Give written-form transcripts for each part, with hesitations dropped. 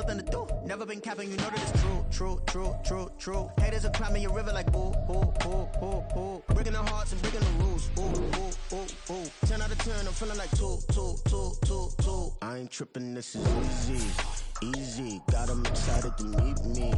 nothing to do. Never been capping, you know that it's true, true, true, true, true. Haters are climbing your river like boo, boo, boo, boo, boo. Breaking the hearts and breaking the rules. Ooh, ooh, ooh, ooh. 10 out of 10, I'm feeling like 2, 2, 2, 2, 2. I ain't tripping, this is easy, easy. Got 'em excited to meet me,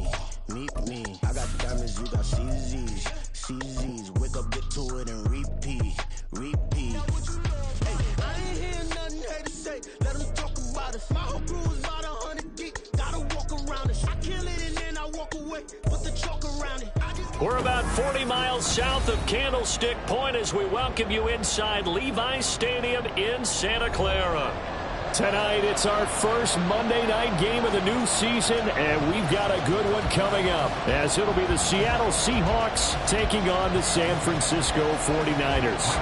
meet me. I got diamonds, you got CZs, CZs. Wake up, get to it and repeat, repeat. Hey, I ain't hearing nothing haters say. Let them talk about it. My whole crew is about 100 deep. Gotta walk around it. I kill it and then I walk away. Put the chalk around it. We're about 40 miles south of Candlestick Point as we welcome you inside Levi's Stadium in Santa Clara. Tonight, it's our first Monday night game of the new season, and we've got a good one coming up, as it'll be the Seattle Seahawks taking on the San Francisco 49ers.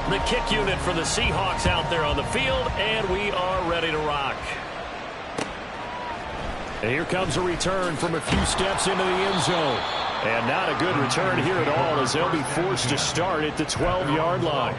The kick unit for the Seahawks out there on the field, and we are ready to rock. And here comes a return from a few steps into the end zone. And not a good return here at all, as they'll be forced to start at the 12-yard line.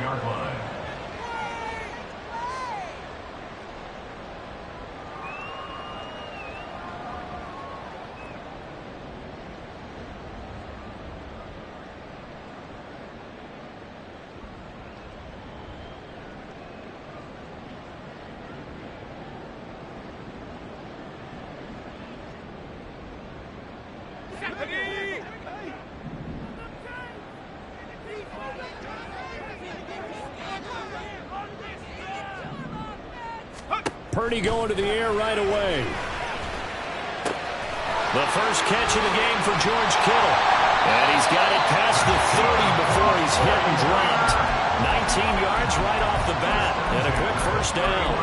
Purdy going to the air right away. The first catch of the game for George Kittle. And he's got it past the 30 before he's hit and dropped. 19 yards right off the bat. And a quick first down.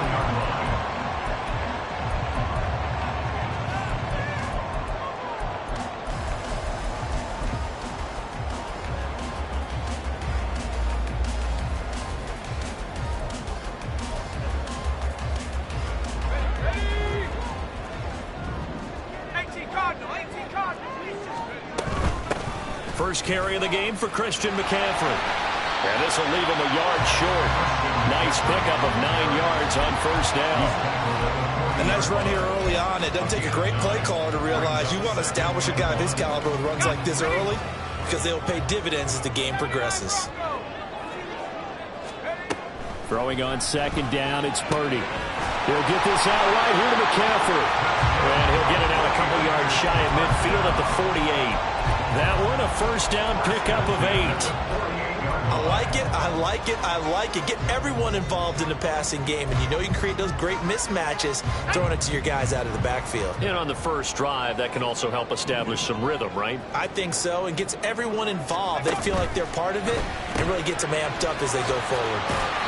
First carry of the game for Christian McCaffrey. And this will leave him a yard short. Nice pickup of 9 yards on first down. A nice run here early on. It doesn't take a great play caller to realize you want to establish a guy of his caliber with runs like this early, because they'll pay dividends as the game progresses. Throwing on second down, it's Purdy. He'll get this out right here to McCaffrey. And he'll get it out a couple yards shy of midfield at the 48. That one, a first down pickup of 8. I like it, I like it, I like it. Get everyone involved in the passing game, and you know you can create those great mismatches throwing it to your guys out of the backfield. And on the first drive, that can also help establish some rhythm, right? I think so, and gets everyone involved. They feel like they're part of it, and really gets them amped up as they go forward.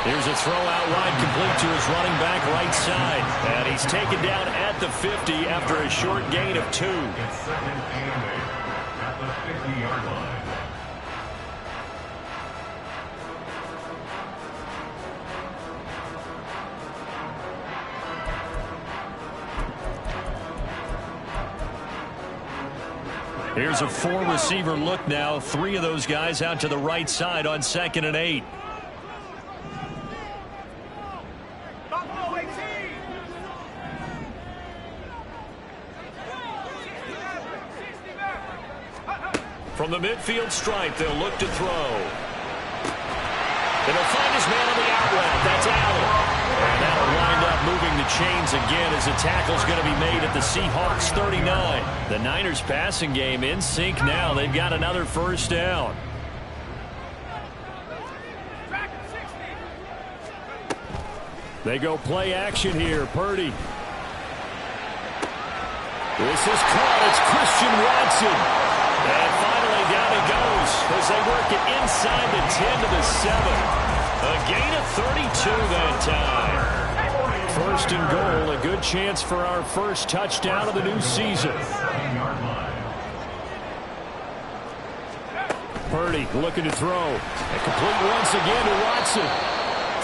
Here's a throw out wide, complete to his running back right side. And he's taken down at the 50 after a short gain of 2. It's second and 8 at the 50-yard line. Here's a 4-receiver look now. 3 of those guys out to the right side on second and 8. From the midfield stripe, they'll look to throw. And he'll find his man on the out route. That's Allen. And that'll wind up moving the chains again as the tackle's going to be made at the Seahawks 39. The Niners passing game in sync now. They've got another first down. They go play action here. Purdy. This is caught. It's Christian Watson. And finally down he goes as they work it inside the 10 to the 7. A gain of 32 that time. First and goal, a good chance for our first touchdown of the new season. Purdy looking to throw. And complete once again to Watson.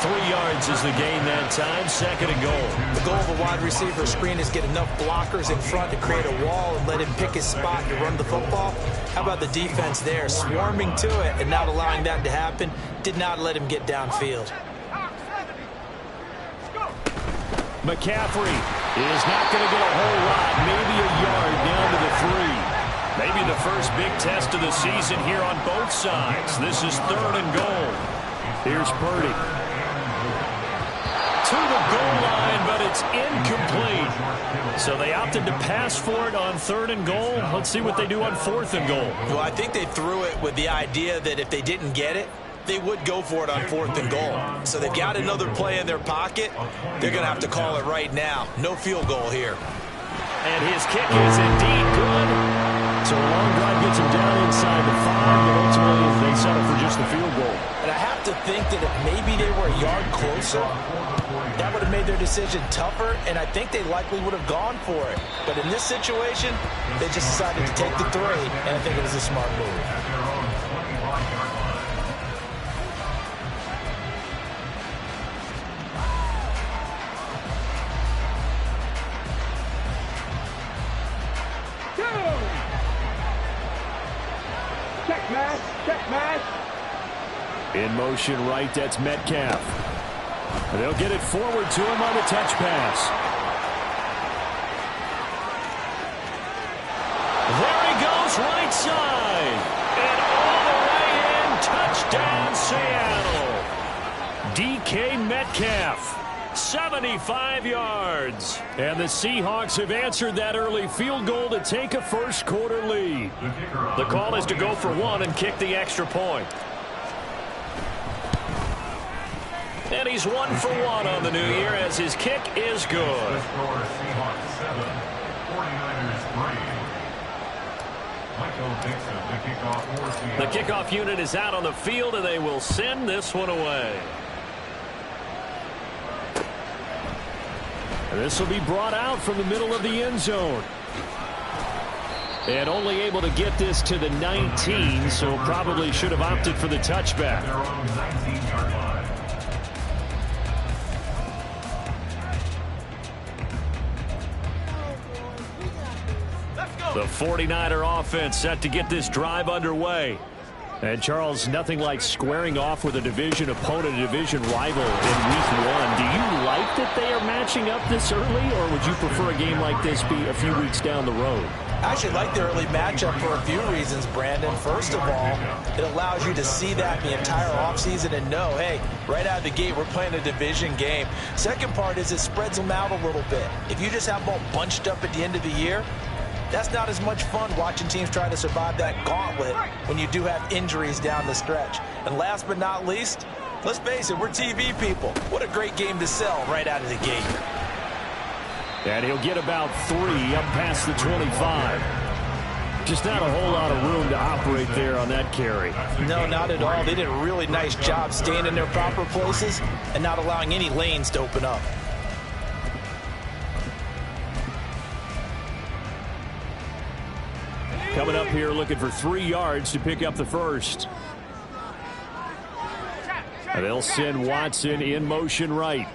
3 yards is the gain that time. 2nd and goal. The goal of a wide receiver screen is get enough blockers in front to create a wall and let him pick his spot to run the football. How about the defense there, swarming to it and not allowing that to happen? Did not let him get downfield. McCaffrey is not going to get a whole lot, maybe a yard down to the 3. Maybe the first big test of the season here on both sides. This is 3rd and goal. Here's Purdy. To the goal line, but it's incomplete. So they opted to pass for it on 3rd and goal. Let's see what they do on 4th and goal. Well, I think they threw it with the idea that if they didn't get it, they would go for it on 4th and goal. So they've got another play in their pocket. They're going to have to call it right now. No field goal here. And his kick is indeed good. So a long drive gets him down inside the 5, but ultimately they settle for just the field goal. And I have to think that if maybe they were a yard closer, that would have made their decision tougher, and I think they likely would have gone for it. But in this situation, they just decided to take the 3, and I think it was a smart move. In motion right, that's Metcalf. And they'll get it forward to him on the touch pass. There he goes, right side. And all the way in, touchdown Seattle. DK Metcalf. 75 yards. And the Seahawks have answered that early field goal to take a first quarter lead. The call is to go for 1 and kick the extra point. And he's 1 for 1 on the new year as his kick is good. The kickoff unit is out on the field, and they will send this one away. And this will be brought out from the middle of the end zone. And only able to get this to the 19, so probably should have opted for the touchback. The 49er offense set to get this drive underway. And, Charles, nothing like squaring off with a division opponent, a division rival in Week 1. Do you like that they are matching up this early, or would you prefer a game like this be a few weeks down the road? I actually like the early matchup for a few reasons, Brandon. First of all, it allows you to see that the entire offseason and know, hey, right out of the gate, we're playing a division game. Second part is it spreads them out a little bit. If you just have them all bunched up at the end of the year, that's not as much fun watching teams try to survive that gauntlet when you do have injuries down the stretch. And last but not least, let's face it, we're TV people. What a great game to sell right out of the gate. And he'll get about 3 up past the 25. Just not a whole lot of room to operate there on that carry. No, not at all. They did a really nice job staying in their proper places and not allowing any lanes to open up. Coming up here looking for 3 yards to pick up the first. And they'll send Watson in motion right.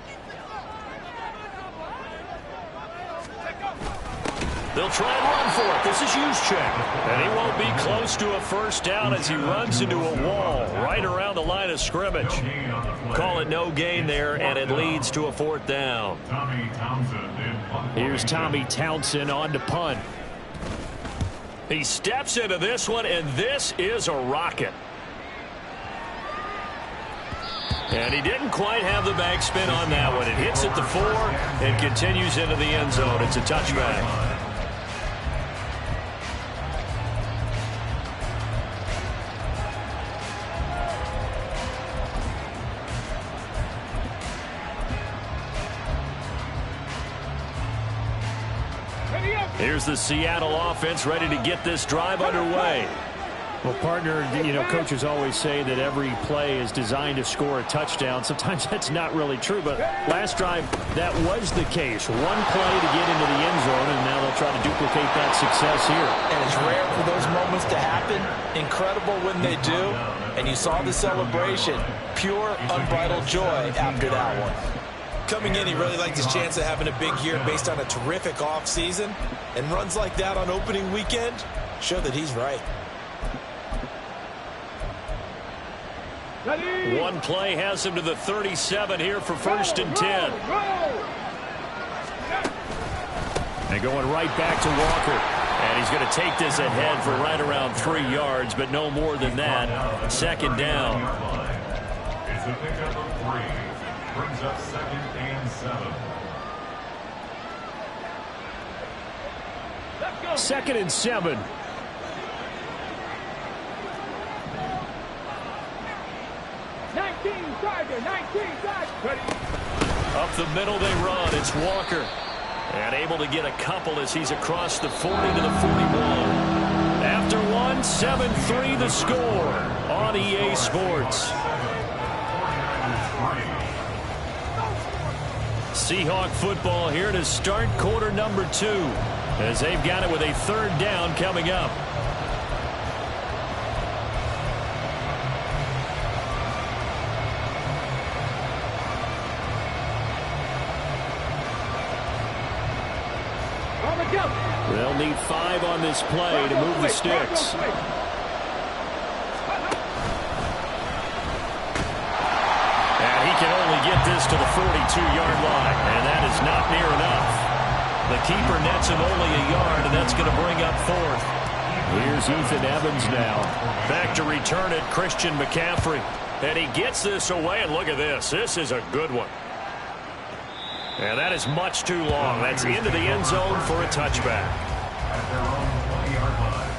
They'll try and run for it. This is Juszczyk. And he won't be close to a first down as he runs into a wall right around the line of scrimmage. Call it no gain there, and it leads to a 4th down. Here's Tommy Townsend on to punt. He steps into this one, and this is a rocket. And he didn't quite have the backspin on that one. It hits at the 4 and continues into the end zone. It's a touchback. Here's the Seattle offense ready to get this drive underway. Well, partner, you know, coaches always say that every play is designed to score a touchdown. Sometimes that's not really true, but last drive, that was the case. One play to get into the end zone, and now they'll try to duplicate that success here. And it's rare for those moments to happen. Incredible when they do. And you saw the celebration. Pure, unbridled joy after that one. Coming in, he really liked his chance of having a big year based on a terrific offseason. And runs like that on opening weekend show that he's right. One play has him to the 37 here for 1st and 10. And going right back to Walker. And he's going to take this ahead for right around 3 yards, but no more than that. 2nd down. It's a pickup of 3. Brings up 2nd and 7. 2nd and 7. Up the middle they run. It's Walker. And able to get a couple as he's across the 40 to the 41. After one, 7-3 the score on EA Sports. Seahawk football here to start quarter number 2 as they've got it with a 3rd down coming up. They'll need 5 on this play to move the sticks. And he can only get this to the 42-yard line, and that is not near enough. The keeper nets him only a yard, and that's going to bring up 4th. Here's Ethan Evans now. Back to return it, Christian McCaffrey. And he gets this away, and look at this. This is a good one. And that is much too long. That's into the end zone for a touchback. At their own 20-yard line.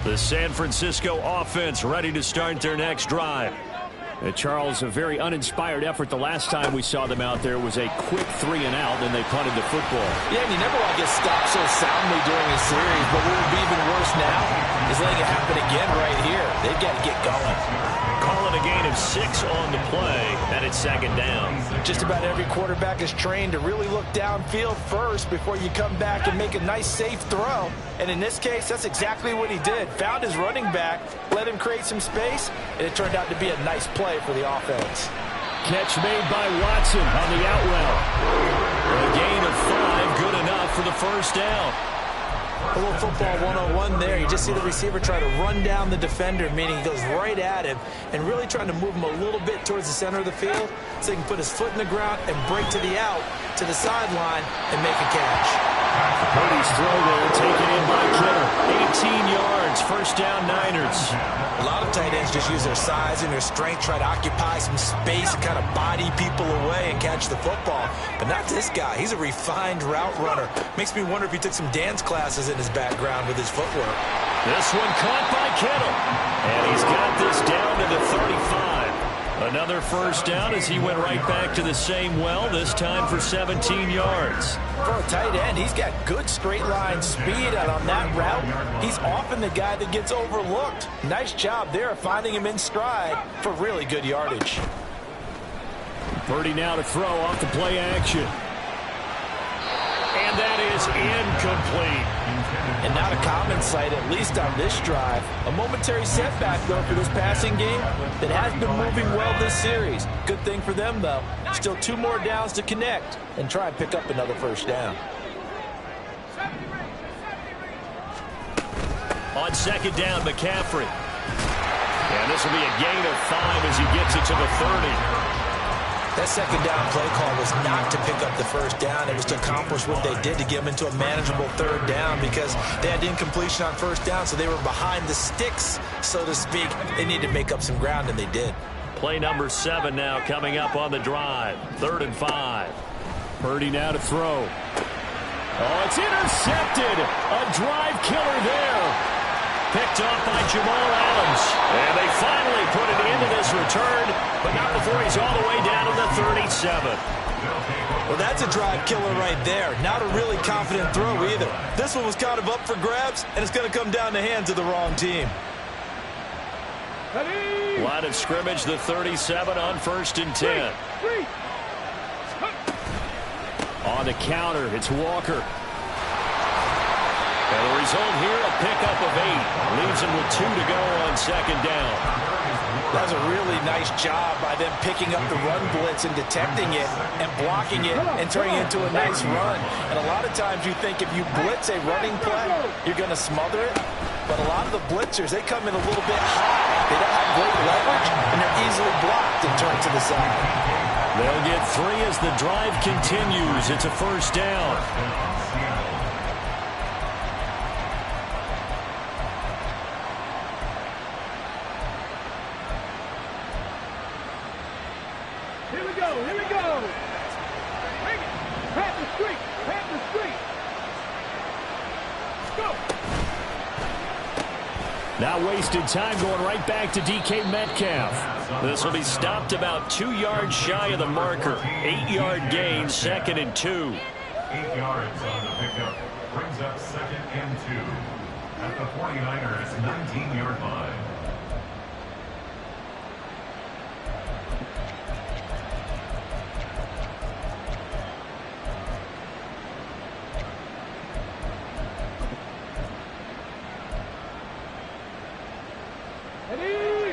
The San Francisco offense ready to start their next drive. Charles, a very uninspired effort the last time we saw them out there was a quick 3-and-out, and they punted the football. Yeah, and you never want to get stopped so soundly during a series, but what would be even worse now is letting it happen again right here. They've got to get going. Call it a gain of 6 on the play, and it's 2nd down. Just about every quarterback is trained to really look downfield first before you come back and make a nice, safe throw. And in this case, that's exactly what he did. Found his running back, let him create some space, and it turned out to be a nice play for the offense. Catch made by Watson on the out route. A gain of 5, good enough for the 1st down. A little football 101 there. You just see the receiver try to run down the defender, meaning he goes right at him and really trying to move him a little bit towards the center of the field so he can put his foot in the ground and break to the out, to the sideline, and make a catch. Purdy's throw there, taken in by Kittle. 18 yards, 1st down Niners. A lot of tight ends just use their size and their strength, try to occupy some space and kind of body people away and catch the football. But not this guy. He's a refined route runner. Makes me wonder if he took some dance classes in his background with his footwork. This one caught by Kittle. And he's got this down to the 35. Another 1st down as he went right back to the same well, this time for 17 yards. For a tight end, he's got good straight line speed, and on that route, he's often the guy that gets overlooked. Nice job there of finding him in stride for really good yardage. Purdy now to throw off the play action. And that is incomplete. And not a common sight, at least on this drive. A momentary setback, though, for this passing game that has been moving well this series. Good thing for them, though. Still 2 more downs to connect and try and pick up another 1st down. On 2nd down, McCaffrey. And this will be a gain of 5 as he gets it to the 30. That 2nd down play call was not to pick up the 1st down. It was to accomplish what they did to get them into a manageable 3rd down because they had incompletion on 1st down, so they were behind the sticks, so to speak. They needed to make up some ground, and they did. Play number 7 now coming up on the drive. 3rd and 5. Purdy now to throw. Oh, it's intercepted. A drive killer there. picked off by Jamal Adams. And they finally put it into this return, but not before he's all the way down to the 37. Well, that's a drive killer right there. Not a really confident throw either. This one was kind of up for grabs, and it's going to come down the hands of the wrong team. Line of scrimmage, the 37 on 1st and 10. On the counter, it's Walker. And the result here, a pickup of 8. Leaves him with 2 to go on 2nd down. That was a really nice job by them picking up the run blitz and detecting it and blocking it and turning it into a nice run. And a lot of times you think if you blitz a running play, you're going to smother it. But a lot of the blitzers, they come in a little bit high. They don't have great leverage, and they're easily blocked and turned to the side. They'll get 3 as the drive continues. It's a 1st down. Here we go. Bring it. Pat the street. Let's go. Not wasting time, going right back to DK Metcalf. This will be stopped about 2 yards shy of the marker. 8-yard gain, 2nd and 2. 8 yards on the pickup. Brings up 2nd and 2. At the 49ers' 19-yard line.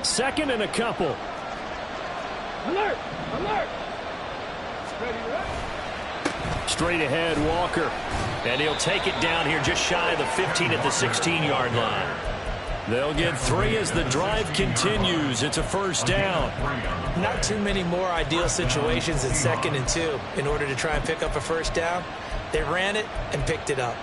Second and a couple. Alert. Straight ahead, Walker. And he'll take it down here just shy of the 15 at the 16-yard line. They'll get 3 as the drive continues. It's a 1st down. Not too many more ideal situations at 2nd and 2 in order to try and pick up a 1st down. They ran it and picked it up.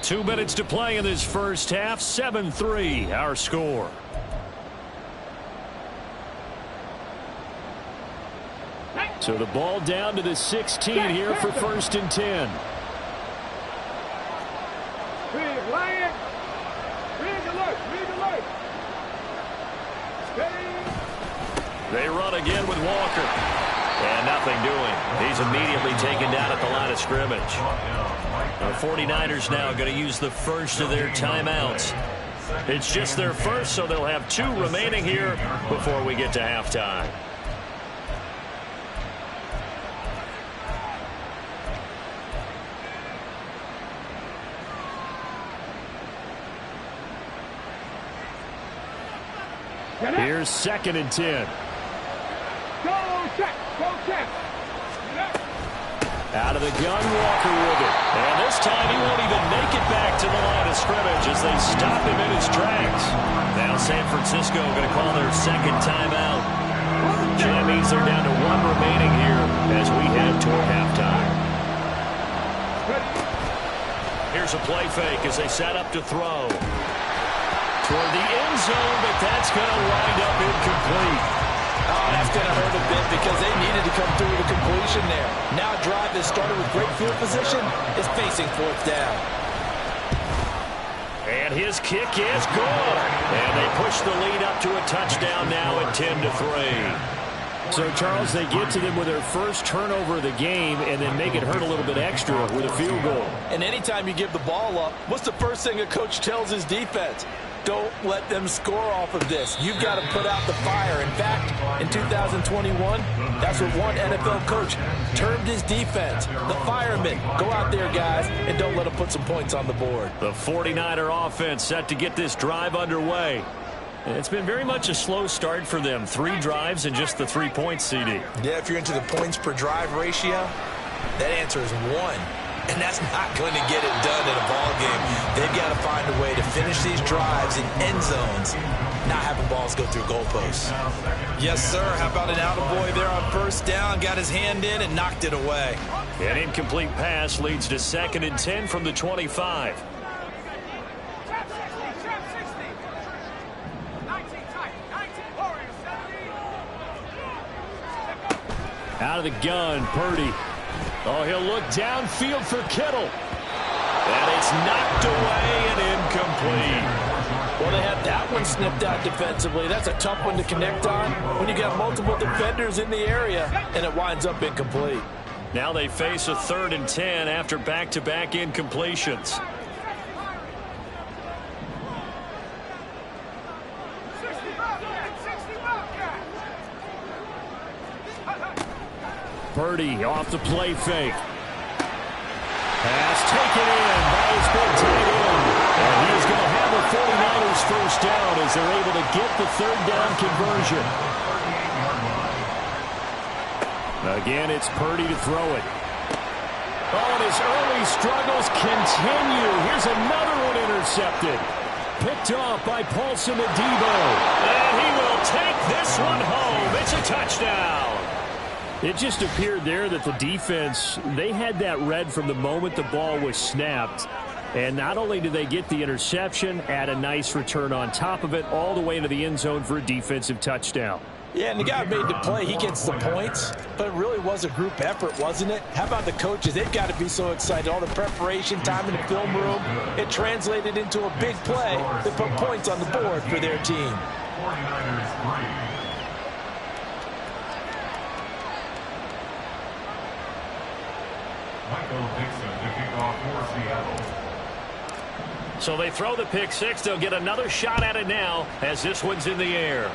Two minutes to play in this first half. 7-3, our score. So the ball down to the 16 here for 1st and 10. Big Lion. Big alert. They run again with Walker. And nothing doing. He's immediately taken down at the line of scrimmage. The 49ers now going to use the first of their timeouts. It's just their first, so they'll have 2 remaining here before we get to halftime. Here's 2nd and 10. Go check. Out of the gun, Walker with it. And this time he won't even make it back to the line of scrimmage as they stop him in his tracks. Now San Francisco going to call their 2nd timeout. That means they're down to 1 remaining here as we head toward halftime. Here's a play fake as they set up to throw. Toward the end zone, but that's going to wind up incomplete. Oh, that's going to hurt a bit because they needed to come through with a completion there. Now a drive that started with great field position is facing 4th down. And his kick is good. And they push the lead up to a touchdown now at 10-3. So, Charles, they get to them with their first turnover of the game and then make it hurt a little bit extra with a field goal. And anytime you give the ball up, what's the first thing a coach tells his defense? Don't let them score off of this. You've got to put out the fire. In fact, in 2021, that's what one NFL coach termed his defense. The firemen. Go out there, guys, and don't let them put some points on the board. The 49er offense set to get this drive underway. It's been very much a slow start for them. 3 drives and just the 3-point CD. Yeah, if you're into the points per drive ratio, that answer is 1. And that's not going to get it done in a ball game. They've got to find a way to finish these drives in end zones not having balls go through goalposts. Yes, sir. How about an attaboy there on first down? Got his hand in and knocked it away. An incomplete pass leads to 2nd and 10 from the 25. Out of the gun, Purdy. Oh, he'll look downfield for Kittle. And it's knocked away and incomplete. Well, they had that one snipped out defensively. That's a tough one to connect on when you got multiple defenders in the area, and it winds up incomplete. Now they face a 3rd and 10 after back-to-back incompletions. Purdy off the play fake. Pass taken in by his big tight end. And he is going to have the 49ers first down as they're able to get the 3rd down conversion. Again, it's Purdy to throw it. Oh, and his early struggles continue. Here's another one intercepted. Picked off by Paulson Adebo. And he will take this one home. It's a touchdown. It just appeared there that the defense, they had that read from the moment the ball was snapped. And not only did they get the interception, add a nice return on top of it, all the way into the end zone for a defensive touchdown. Yeah, and the guy made the play. He gets the points. But it really was a group effort, wasn't it? How about the coaches? They've got to be so excited. All the preparation time in the film room, it translated into a big play that put points on the board for their team. 49ers 3. Michael Dixon to kick off for Seattle. So they throw the pick six. They'll get another shot at it now as this one's in the air.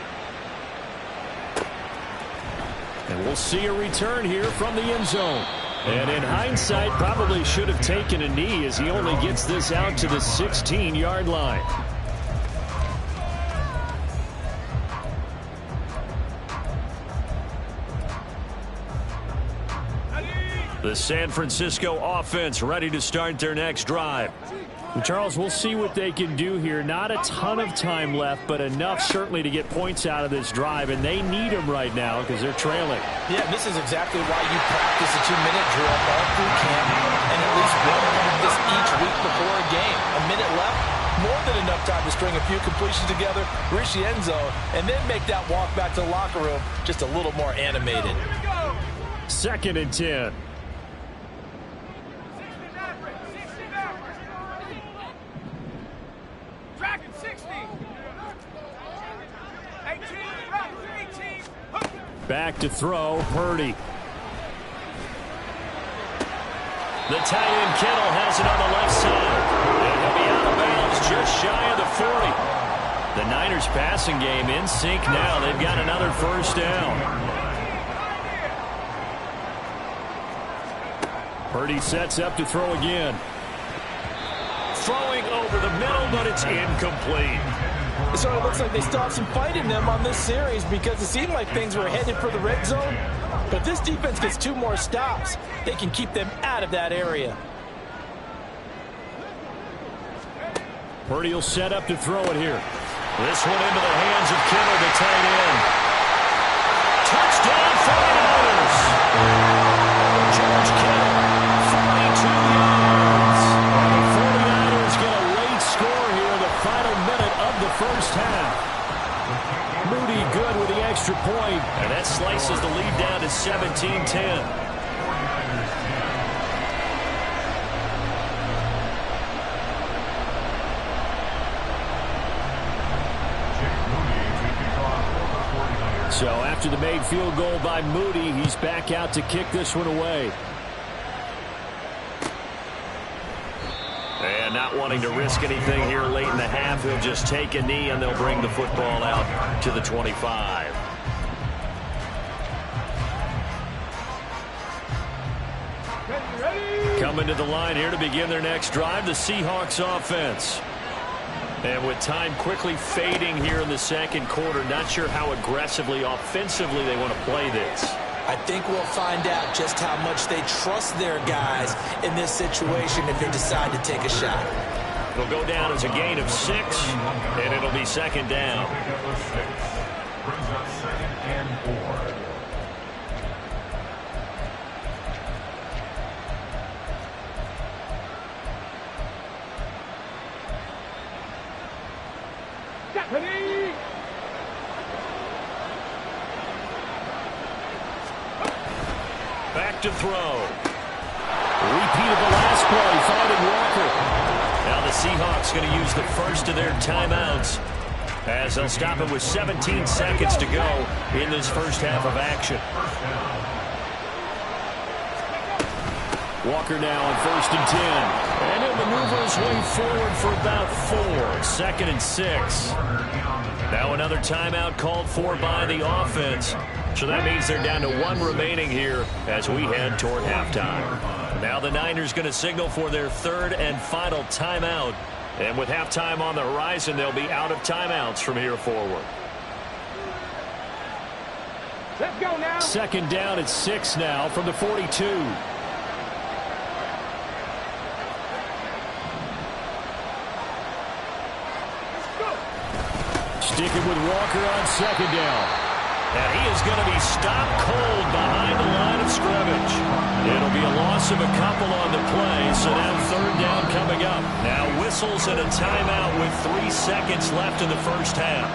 And we'll see a return here from the end zone. And in hindsight, probably should have taken a knee as he only gets this out to the 16-yard line. The San Francisco offense ready to start their next drive. And Charles, we'll see what they can do here. Not a ton of time left, but enough certainly to get points out of this drive, and they need them right now because they're trailing. Yeah, this is exactly why you practice a 2-minute drill all through camp and at least one practice each week before a game. A minute left, more than enough time to string a few completions together, reach the end zone, and then make that walk back to the locker room just a little more animated. 2nd and 10. Back to throw, Purdy. The tight end Kittle has it on the left side. And he'll be out of bounds just shy of the 40. The Niners passing game in sync now. They've got another first down. Purdy sets up to throw again. Throwing over the middle, but it's incomplete. So it looks like they still have some fight in them on this series because it seemed like things were headed for the red zone. But if this defense gets 2 more stops, they can keep them out of that area. Purdy will set up to throw it here. This one into the hands of Kittle, the tight end. Touchdown 49ers! George Kittle, 42 yards. And the 49ers get a late score here in the final minute of the first half. Moody good with the extra point, and that slices the lead down to 17-10. So after the made field goal by Moody, he's back out to kick this one away. And not wanting to risk anything here late in the half, he'll just take a knee and they'll bring the football out to the 25. Coming to the line here to begin their next drive, the Seahawks offense. And with time quickly fading here in the second quarter, not sure how aggressively, offensively they want to play this. I think we'll find out just how much they trust their guys in this situation if they decide to take a shot. It'll go down as a gain of 6, and it'll be second down. Pickup of 6. Brings up second and 4. Ready? Back to throw. Repeat of the last play, finding Walker. Now the Seahawks going to use the first of their timeouts as they'll stop it with 17 seconds to go in this first half of action. Walker now on 1st and 10. And he'll maneuver his way forward for about 4. 2nd and 6. Now another timeout called for by the offense. So that means they're down to 1 remaining here as we head toward halftime. Now the Niners going to signal for their 3rd and final timeout. And with halftime on the horizon, they'll be out of timeouts from here forward. Let's go now. 2nd down at 6 now from the 42. Sticking with Walker on 2nd down. And he is going to be stopped cold behind the line of scrimmage. It'll be a loss of a couple on the play, so now 3rd down coming up. Now whistles and a timeout with 3 seconds left in the first half.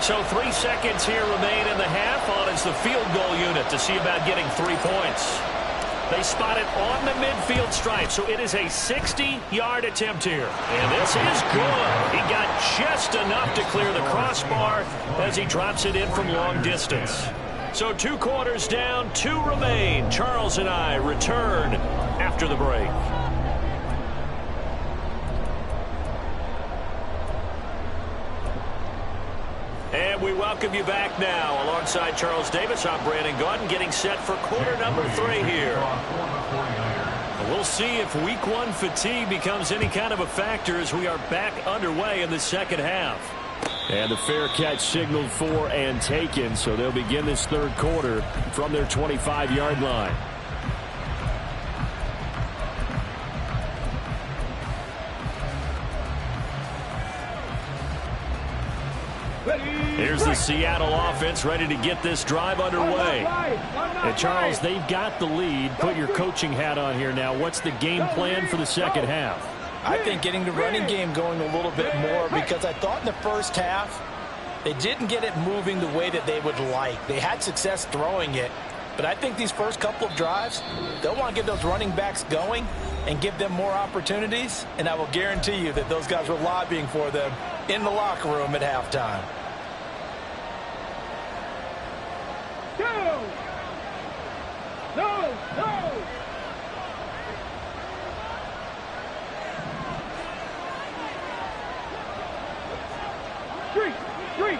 So 3 seconds here remain in the half. On is the field goal unit to see about getting 3 points. They spot it on the midfield stripe, so it is a 60-yard attempt here. And this is good. He got just enough to clear the crossbar as he drops it in from long distance. So 2 quarters down, 2 remain. Charles and I return after the break. And we welcome you back now. Alongside Charles Davis, I'm Brandon Gaudin, getting set for quarter number 3 here. We'll see if week 1 fatigue becomes any kind of a factor as we are back underway in the second half. And the fair catch signaled for and taken, so they'll begin this 3rd quarter from their 25-yard line. Here's the Seattle offense ready to get this drive underway. And Charles, they've got the lead. Put your coaching hat on here now. What's the game plan for the second half? I think getting the running game going a little bit more, because I thought in the first half they didn't get it moving the way that they would like. They had success throwing it, but I think these first couple of drives, they'll want to get those running backs going and give them more opportunities, and I will guarantee you that those guys were lobbying for them in the locker room at halftime. Go! No! No! Street! Street!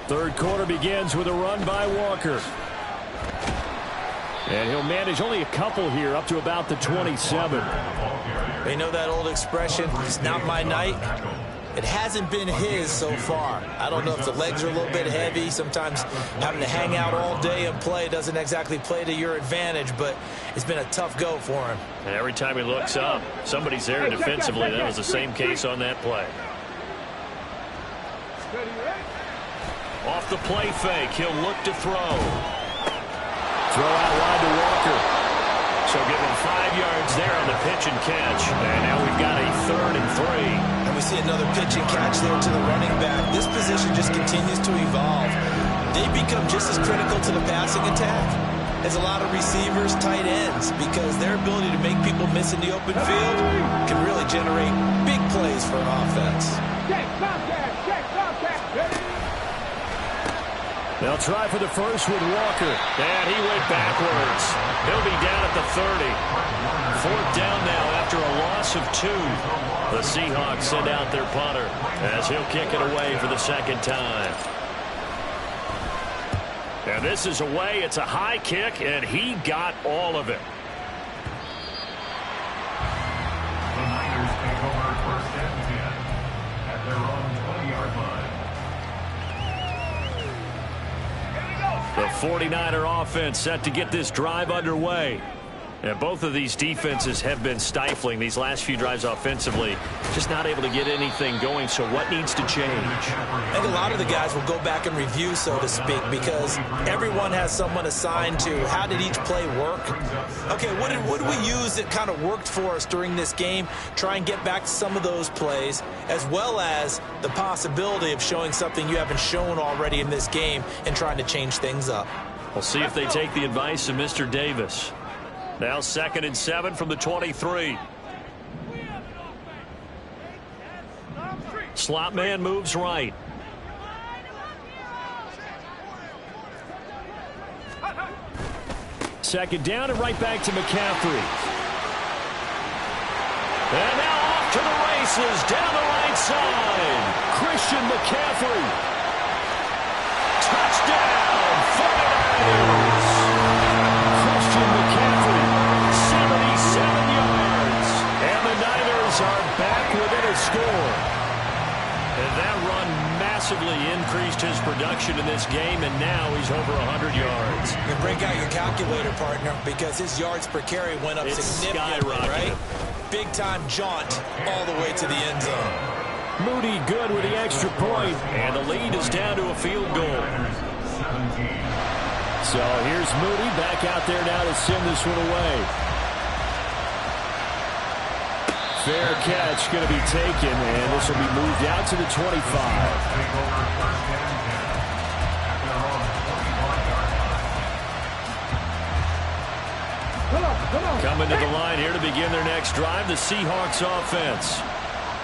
Third quarter begins with a run by Walker. And he'll manage only a couple here up to about the 27. They know that old expression, it's not my night. It hasn't been his so far. I don't know if the legs are a little bit heavy. Sometimes having to hang out all day and play doesn't exactly play to your advantage, but it's been a tough go for him. And every time he looks up, somebody's there defensively. That was the same case on that play. Off the play fake, he'll look to throw. Throw out wide to Walker. So give him 5 yards there on the pitch and catch. And now we've got a 3rd and 3. And we see another pitch and catch there to the running back. This position just continues to evolve. They become just as critical to the passing attack as a lot of receivers, tight ends, because their ability to make people miss in the open field can really generate big plays for an offense. Check, contact, check, contact. They'll try for the first with Walker. And he went backwards. He'll be down at the 30. 4th down now after a loss of 2. The Seahawks send out their punter as he'll kick it away for the 2nd time. And this is away. It's a high kick, and he got all of it. 49er offense set to get this drive underway. And both of these defenses have been stifling these last few drives offensively. Just not able to get anything going, so what needs to change? I think a lot of the guys will go back and review, so to speak, because everyone has someone assigned to how did each play work. Okay, what did we use that kind of worked for us during this game? Try and get back to some of those plays, as well as the possibility of showing something you haven't shown already in this game and trying to change things up. We'll see if they take the advice of Mr. Davis. Now 2nd and 7 from the 23. Slot man moves right. Second down and right back to McCaffrey. And now off to the races down the right side. Christian McCaffrey. Touchdown, 49ers. Christian McCaffrey, 77 yards. And the Niners are back within a score. And that run massively increased his production in this game, and now he's over 100 yards. You break out your calculator, partner, because his yards per carry went up significantly, right? Big-time jaunt all the way to the end zone. Moody good with the extra point, and the lead is down to a field goal. So here's Moody back out there now to send this one away. Fair catch going to be taken, and this will be moved out to the 25. Coming to the line here to begin their next drive, the Seahawks offense.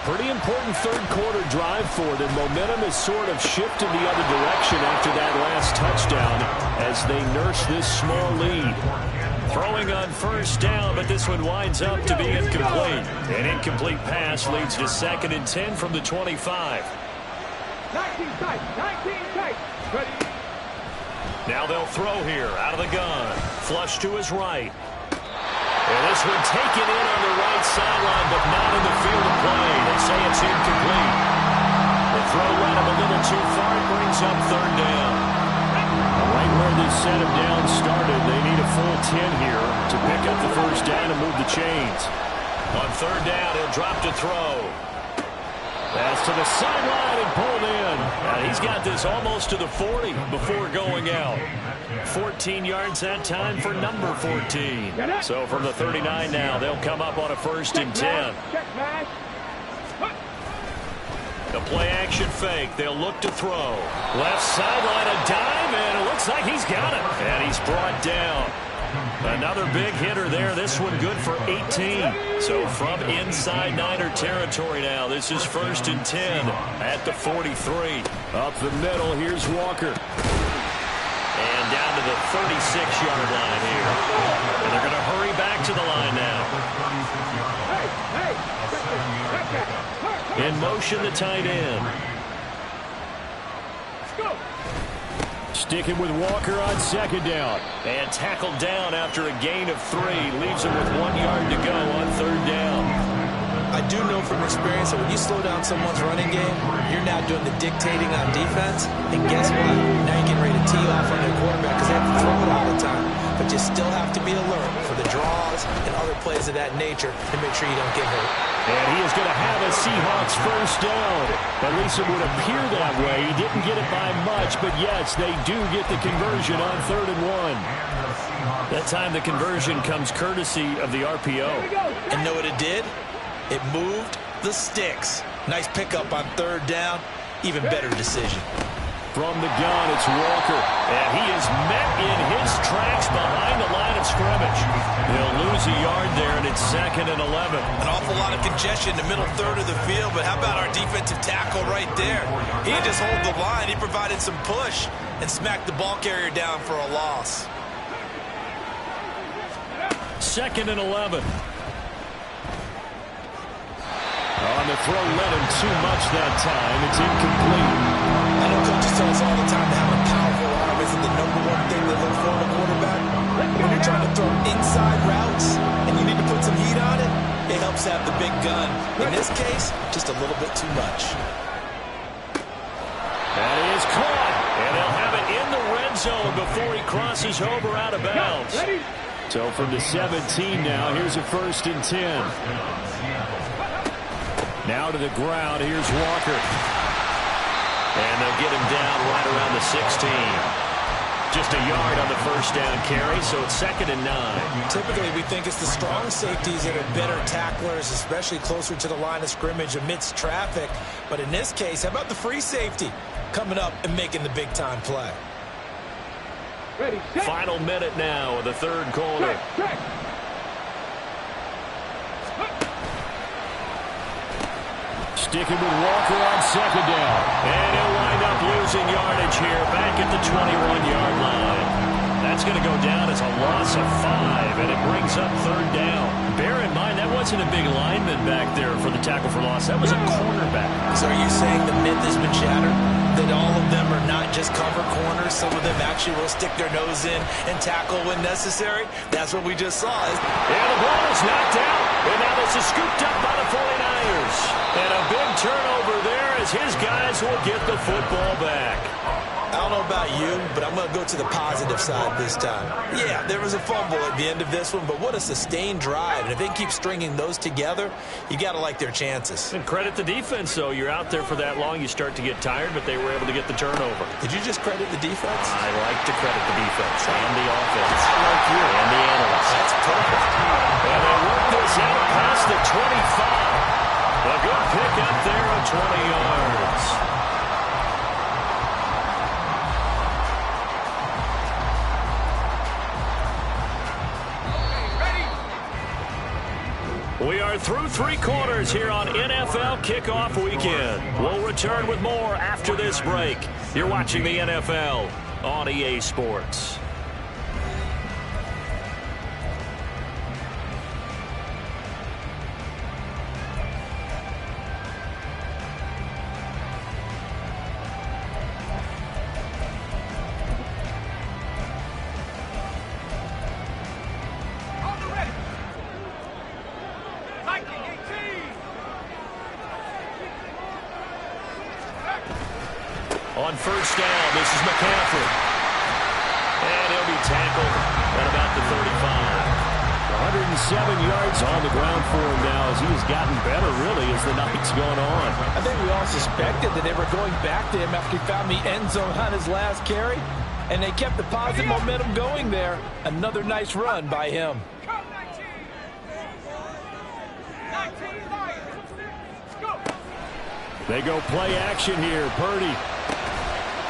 Pretty important third-quarter drive for them. Momentum has sort of shifted the other direction after that last touchdown as they nurse this small lead. Throwing on first down, but this one winds up to be incomplete. An incomplete pass leads to 2nd and 10 from the 25. 19 tight, 19 tight. Ready. Now they'll throw here out of the gun. Flush to his right. And this one taken in on the right sideline, but not in the field of play. They say it's incomplete. The throw led him a little too far. It brings up 3rd down. Right where this set him down started, they need a full 10 here to pick up the first down and move the chains. On 3rd down, he'll drop to throw. Pass to the sideline and pulled in. Now he's got this almost to the 40 before going out. 14 yards that time for number 14. So from the 39 now, they'll come up on a 1st and 10. The play action fake. They'll look to throw. Left sideline, a dive, and it looks like he's got it. And he's brought down. Another big hitter there. This one good for 18. So from inside Niner territory now, this is 1st and 10 at the 43. Up the middle, here's Walker. And down to the 36-yard line here. And they're going to hurry back to the line now. In motion, the tight end. Sticking with Walker on 2nd down. And tackled down after a gain of 3. Leaves him with 1 yard to go on 3rd down. I do know from experience that when you slow down someone's running game, you're now doing the dictating on defense. And guess what? Now you're getting ready to tee off on their quarterback because they have to throw it all the time. But you still have to be alert for the draws and other plays of that nature to make sure you don't get hurt. And he is going to have a Seahawks first down. At least it would appear that way. He didn't get it by much, but yes, they do get the conversion on 3rd and 1. That time the conversion comes courtesy of the RPO. And know what it did? It moved the sticks. Nice pickup on 3rd down. Even better decision. From the gun, it's Walker. And he is met in his tracks behind the line of scrimmage. They'll lose a yard there, and it's 2nd and 11. An awful lot of congestion in the middle third of the field, but how about our defensive tackle right there? He didn't just hold the line. He provided some push and smacked the ball carrier down for a loss. 2nd and 11. On the throw, led him too much that time. It's incomplete. I know coaches tell us all the time that having a powerful arm isn't the #1 thing they look for in a quarterback. When you're trying to throw inside routes and you need to put some heat on it, it helps have the big gun. In this case, just a little bit too much. That is caught. And they'll have it in the red zone before he crosses over out of bounds. So from the 17 now, here's a 1st and 10. Now to the ground, here's Walker. And they'll get him down right around the 16. Just a yard on the 1st down carry, so it's 2nd and 9. Typically, we think it's the strong safeties that are better tacklers, especially closer to the line of scrimmage amidst traffic. But in this case, how about the free safety coming up and making the big-time play? Ready, Final minute now of the 3rd quarter. Sticking with Walker on 2nd down. And he'll wind up losing yardage here back at the 21-yard line. That's going to go down as a loss of 5, and it brings up 3rd down. Bear in mind, that wasn't a big lineman back there for the tackle for loss. That was a cornerback. So are you saying the myth has been shattered? That all of them are not just cover corners? Some of them actually will stick their nose in and tackle when necessary? That's what we just saw. And the ball is knocked out. And now this is scooped up by the 49ers. And a big turnover there as his guys will get the football back. I don't know about you, but I'm going to go to the positive side this time. Yeah, there was a fumble at the end of this one, but what a sustained drive. And if they keep stringing those together, you got to like their chances. And credit the defense, though. You're out there for that long, you start to get tired, but they were able to get the turnover. Did you just credit the defense? I like to credit the defense and the offense. I like you. And the analysts. That's perfect. And they work this out past the 25. A good pick up there of 20 yards. We are through 3 quarters here on NFL Kickoff Weekend. We'll return with more after this break. You're watching the NFL on EA Sports. On 1st down, this is McCaffrey. And he'll be tackled at about the 35. 107 yards on the ground for him now as he has gotten better, really, as the night's gone on. I think we all suspected that they were going back to him after he found the end zone on his last carry, and they kept the positive momentum going there. Another nice run by him. They go play action here. Purdy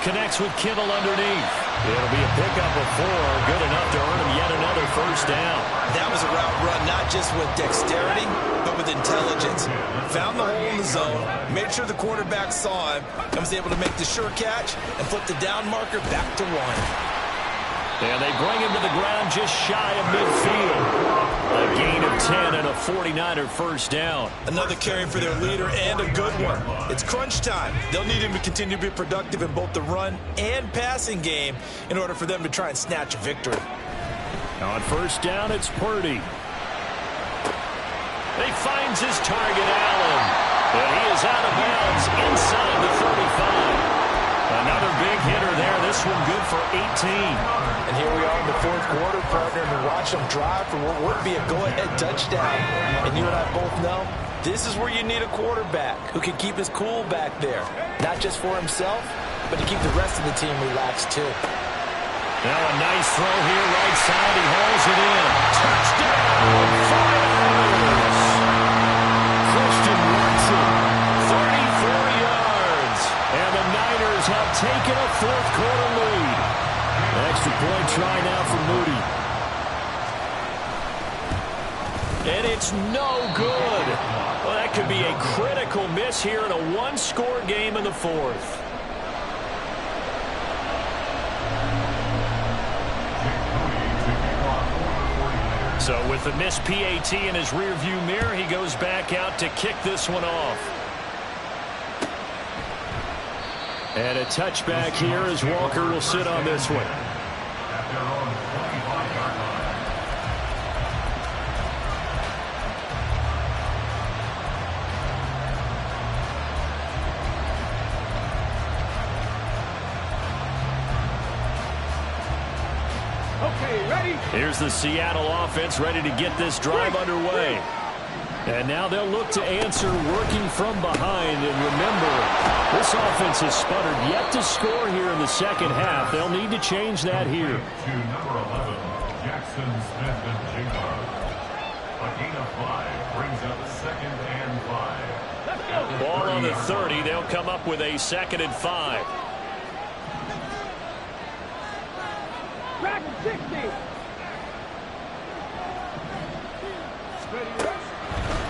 connects with Kittle underneath. It'll be a pickup of 4, good enough to earn him yet another 1st down. That was a route run not just with dexterity, but with intelligence. Found the hole in the zone, made sure the quarterback saw him, and was able to make the sure catch and flip the down marker back to 1. And they bring him to the ground just shy of midfield. A gain of 10 and a 49er 1st down. Another carry for their leader and a good one. It's crunch time. They'll need him to continue to be productive in both the run and passing game in order for them to try and snatch a victory. On 1st down, it's Purdy. He finds his target, Allen. And he is out of bounds inside the 35. Another big hitter there. This one good for 18. And here we are in the 4th quarter, partner, and watch them drive for what would be a go-ahead touchdown. And you and I both know this is where you need a quarterback who can keep his cool back there. Not just for himself, but to keep the rest of the team relaxed, too. Now a nice throw here, right side. He hauls it in. Touchdown! 5 Christian Watson, 34 yards. And the Niners have taken a 4th quarter lead. Extra point try now for Moody. And it's no good. Well, that could be a critical miss here in a 1-score game in the 4th. So with the missed PAT in his rearview mirror, he goes back out to kick this one off. And a touchback here as Walker will sit on this one. Okay, ready? Here's the Seattle offense ready to get this drive underway. And now they'll look to answer working from behind. And remember, this offense has sputtered yet to score here in the second half. They'll need to change that here. To number 11, Jackson Smith-Njigba. A gain of 5 brings up 2nd and 5. Let's go. Ball on the 30. They'll come up with a 2nd and 5. Track 60.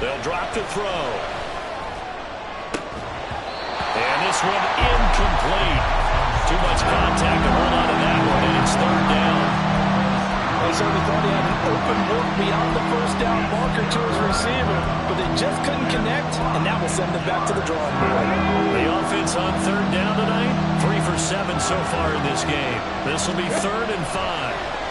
They'll drop to throw. And this one incomplete. Too much contact to hold on to that one, and it's 3rd down. They certainly thought he had an open look beyond the first down marker to his receiver, but they just couldn't connect, and that will send them back to the drawing board. The offense on 3rd down tonight, 3 for 7 so far in this game. This will be 3rd and 5.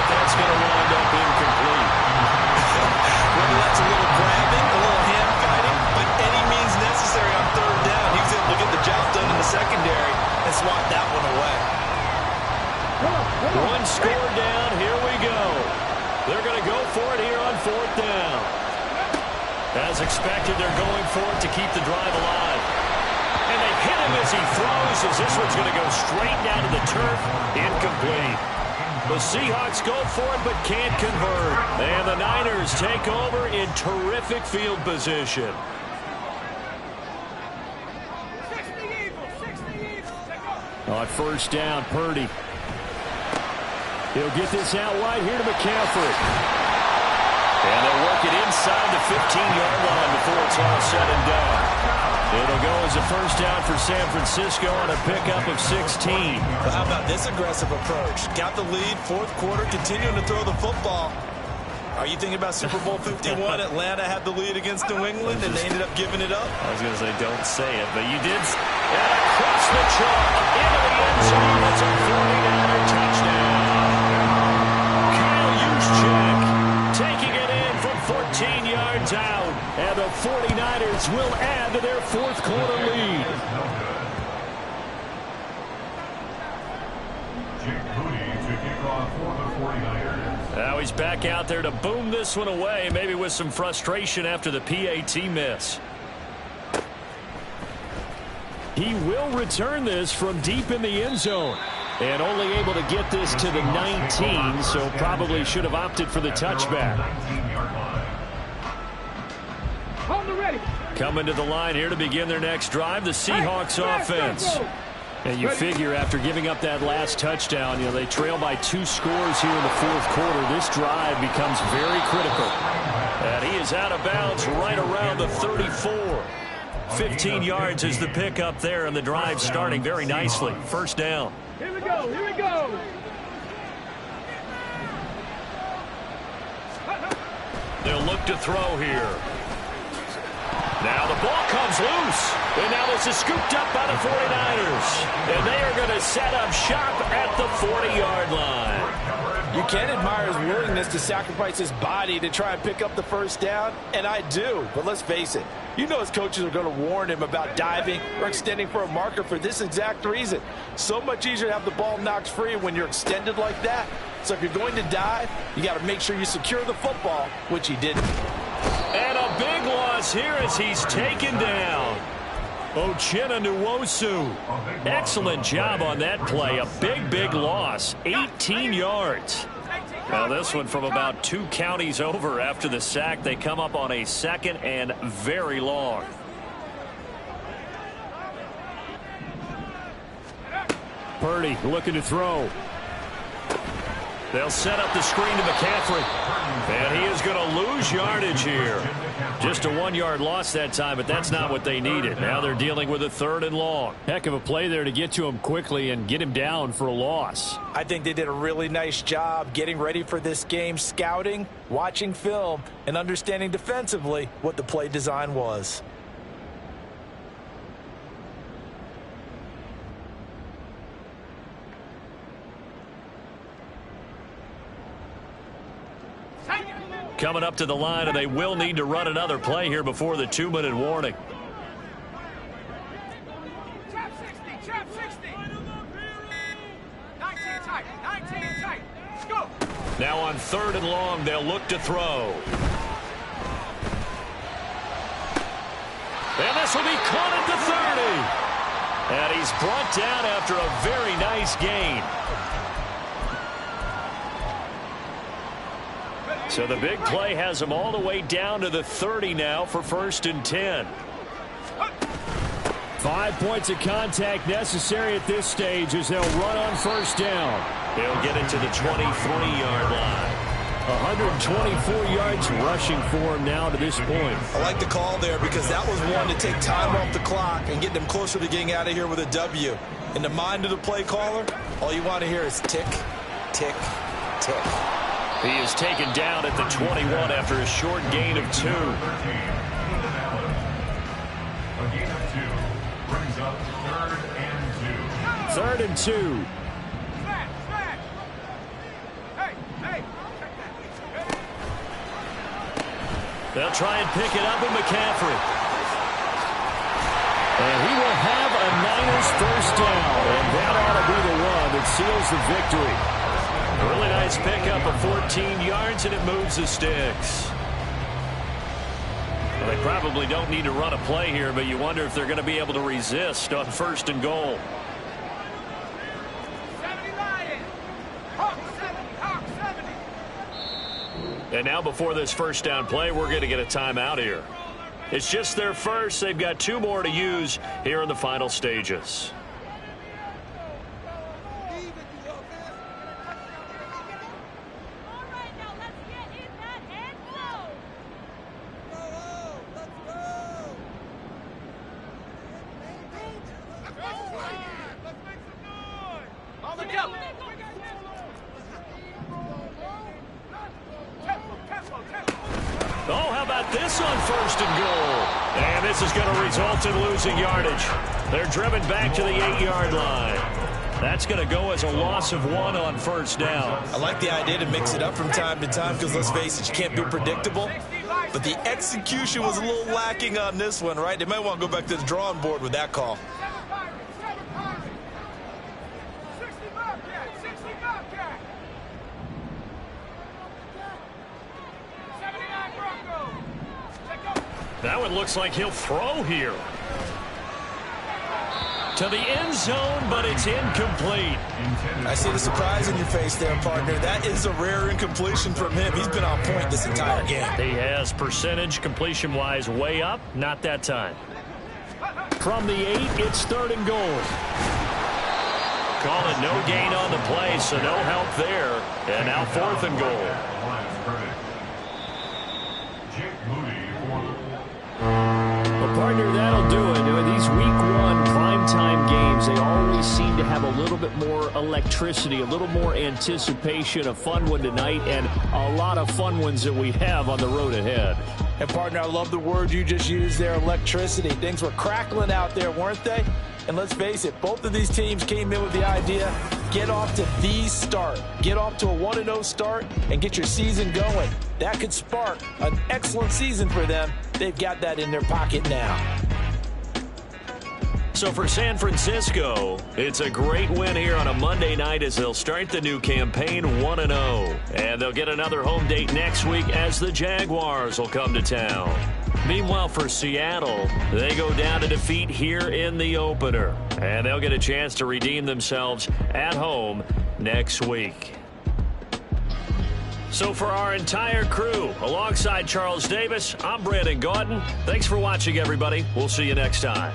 That's going to wind up incomplete. Whether that's a little grabbing, a little hand fighting, but any means necessary on 3rd down. He was able to get the job done in the secondary and swat that one away. One score down. Here we go. They're going to go for it here on 4th down. As expected, they're going for it to keep the drive alive. And they hit him as he throws, as this one's going to go straight down to the turf. Incomplete. The Seahawks go for it but can't convert. And the Niners take over in terrific field position. 60 Eagles. On 1st down, Purdy. He'll get this out wide here to McCaffrey. And they'll work it inside the 15-yard line before it's all said and done. It'll go as a 1st down for San Francisco on a pickup of 16. But how about this aggressive approach? Got the lead, 4th quarter, continuing to throw the football. Are you thinking about Super Bowl 51? Atlanta had the lead against New England, and they ended up giving it up? I was going to say, don't say it, but you did. And across the chalk, into the end zone. That's a 49er touchdown. Kyle Juszczyk taking it in from 14 yards out. And the 49ers will add to their 4th quarter lead. Jake Moody to kick off for the 49ers. Now he's back out there to boom this one away, maybe with some frustration after the PAT miss. He will return this from deep in the end zone. And only able to get this to the 19, so probably should have opted for the touchback. 19-yard line. Hold the ready. Coming to the line here to begin their next drive, the Seahawks offense. And you figure after giving up that last touchdown, they trail by 2 scores here in the 4th quarter. This drive becomes very critical. And he is out of bounds right around the 34. 15 yards is the pickup there, and the drive starting very nicely. 1st down. Here we go. Here we go. They'll look to throw here. Now the ball comes loose. And now this is scooped up by the 49ers. And they are going to set up shop at the 40-yard line. You can admire his willingness to sacrifice his body to try and pick up the 1st down, and I do. But let's face it, you know his coaches are going to warn him about diving or extending for a marker for this exact reason. So much easier to have the ball knocked free when you're extended like that. So if you're going to dive, you got to make sure you secure the football, which he didn't. And a big loss here as he's taken down. Uchenna Nwosu. Excellent job on that play. A big loss. 18 yards. Now this one from about 2 counties over after the sack. They come up on a 2nd and very long. Purdy looking to throw. They'll set up the screen to McCaffrey. And he is going to lose yardage here. Just a 1-yard loss that time, but that's not what they needed. Now they're dealing with a 3rd and long. Heck of a play there to get to him quickly and get him down for a loss. I think they did a really nice job getting ready for this game, scouting, watching film, and understanding defensively what the play design was. Coming up to the line, and they will need to run another play here before the 2-minute warning. Trap 60, trap 60. Now on 3rd and long, they'll look to throw. And this will be caught at the 30. And he's brought down after a very nice gain. So the big play has him all the way down to the 30 now for 1st and 10. 5 points of contact necessary at this stage as they'll run on 1st down. He'll get it to the 23-yard line. 124 yards rushing for him now to this point. I like the call there because that was one to take time off the clock and get them closer to getting out of here with a W. In the mind of the play caller, all you want to hear is tick, tick, tick. He is taken down at the 21 after a short gain of 2. A gain of 2 brings up 3rd and 2. 3rd and 2. They'll try and pick it up with McCaffrey. And he will have a Niners 1st down. And that ought to be the one that seals the victory. Really nice pickup of 14 yards, and it moves the sticks. Well, they probably don't need to run a play here, but you wonder if they're going to be able to resist on 1st and goal. And now before this 1st down play, we're going to get a timeout here. It's just their first. They've got 2 more to use here in the final stages. Oh, how about this on 1st and goal? And this is going to result in losing yardage. They're driven back to the 8-yard line. That's going to go as a loss of 1 on 1st down. I like the idea to mix it up from time to time because, let's face it, you can't be predictable. But the execution was a little lacking on this one, right? They might want to go back to the drawing board with that call. That one looks like he'll throw here. To the end zone, but it's incomplete. I see the surprise in your face there, partner. That is a rare incompletion from him. He's been on point this entire game. He has percentage completion-wise way up. Not that time. From the 8, it's 3rd and goal. Call it no gain on the play, so no help there. And now 4th and goal. Well, partner, that'll do it. These Week 1 primetime games, they always seem to have a little bit more electricity, a little more anticipation. A fun one tonight, and a lot of fun ones that we have on the road ahead. And, partner, I love the word you just used there, electricity. Things were crackling out there, weren't they? And let's face it, both of these teams came in with the idea, get off to the start. Get off to a 1-0 start and get your season going. That could spark an excellent season for them. They've got that in their pocket now. So for San Francisco, it's a great win here on a Monday night as they'll start the new campaign 1-0. And they'll get another home date next week as the Jaguars will come to town. Meanwhile, for Seattle, they go down to defeat here in the opener. And they'll get a chance to redeem themselves at home next week. So for our entire crew, alongside Charles Davis, I'm Brandon Gaudin. Thanks for watching, everybody. We'll see you next time.